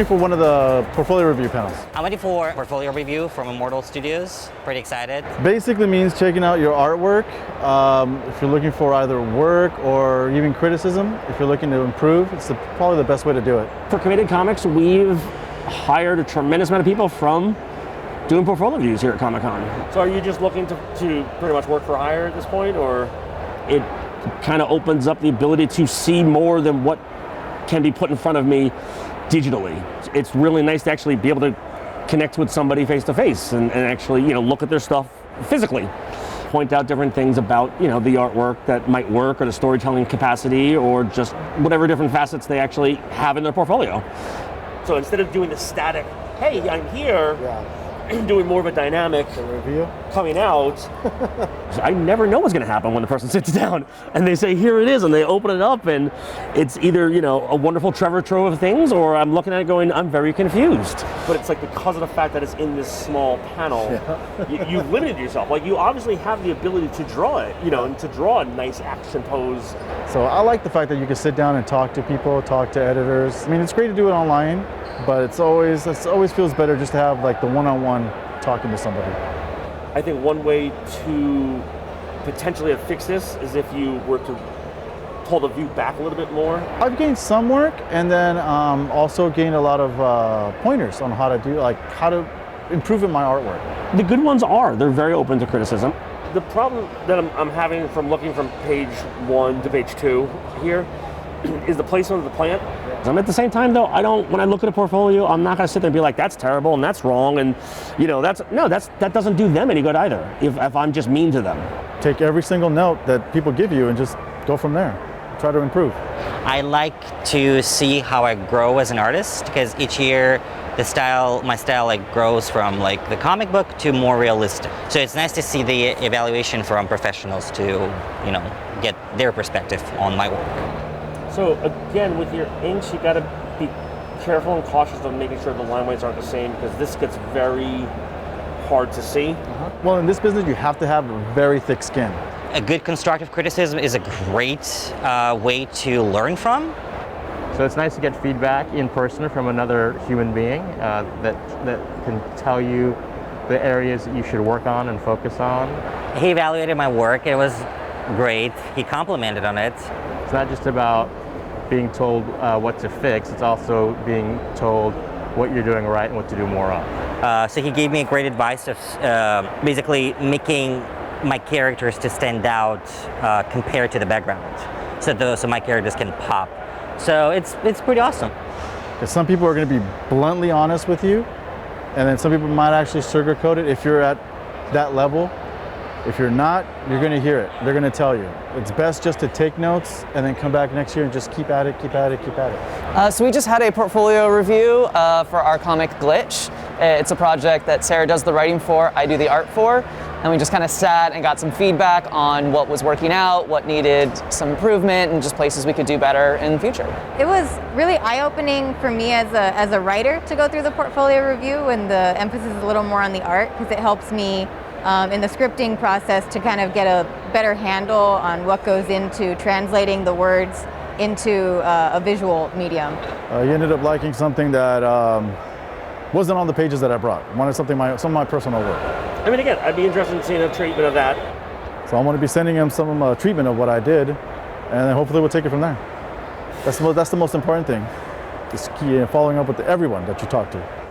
coming for one of the portfolio review panels. I'm waiting for portfolio review from Immortal Studios. Pretty excited. Basically means checking out your artwork. If you're looking for either work or even criticism, if you're looking to improve, it's probably the best way to do it. For Committed Comics, we've hired a tremendous amount of people from doing portfolio reviews here at Comic-Con. So are you just looking to pretty much work for hire at this point, or? It kind of opens up the ability to see more than what can be put in front of me digitally. It's really nice to actually be able to connect with somebody face to face and actually, look at their stuff physically. Point out different things about, the artwork that might work, or the storytelling capacity, or just whatever different facets they actually have in their portfolio. So instead of doing the static, hey, I'm here, doing more of a dynamic review coming out. I never know what's going to happen when the person sits down and they say, here it is, and they open it up, and it's either, a wonderful treasure trove of things, or I'm looking at it going, I'm very confused. But it's like, because of the fact that it's in this small panel, you've limited yourself. Like, you obviously have the ability to draw it, and to draw a nice action pose. So I like the fact that you can sit down and talk to people, talk to editors. I mean, it's great to do it online, but it always feels better just to have like the one-on-one talking to somebody. I think one way to potentially fix this is if you were to pull the view back a little bit more. I've gained some work, and then also gained a lot of pointers on how to improve in my artwork. The good ones they're very open to criticism. The problem that I'm having from looking from page 1 to page 2 here is the placement of the plant. At the same time, though, when I look at a portfolio, I'm not going to sit there and be like, that's terrible and that's wrong, and that doesn't do them any good either. If I'm just mean to them. Take every single note that people give you and just go from there. Try to improve. I like to see how I grow as an artist, because each year my style grows from the comic book to more realistic. So it's nice to see the evaluation from professionals to get their perspective on my work. So again, with your inks, you got to be careful and cautious of making sure the line weights aren't the same, because this gets very hard to see. Well, in this business, you have to have a very thick skin. A good constructive criticism is a great way to learn from. So it's nice to get feedback in person from another human being that can tell you the areas that you should work on and focus on. He evaluated my work. It was great. He complimented on it. It's not just about being told what to fix, it's also being told what you're doing right and what to do more of. So he gave me great advice of basically making my characters to stand out compared to the background, so my characters can pop. So it's pretty awesome. Because some people are going to be bluntly honest with you, and then some people might actually sugarcoat it if you're at that level. If you're not, you're going to hear it. They're going to tell you. It's best just to take notes and then come back next year and just keep at it, keep at it, keep at it. So we just had a portfolio review for our comic Glitch. It's a project that Sarah does the writing for, I do the art for, and we just kind of sat and got some feedback on what was working out, what needed some improvement, and just places we could do better in the future. It was really eye-opening for me as a writer to go through the portfolio review, and the emphasis is a little more on the art, because it helps me in the scripting process to kind of get a better handle on what goes into translating the words into a visual medium. You ended up liking something that wasn't on the pages that I brought. I wanted some of my personal work. I mean, again, I'd be interested in seeing a treatment of that. So I'm going to be sending him some treatment of what I did, and then hopefully we'll take it from there. That's the most important thing, is following up with everyone that you talk to.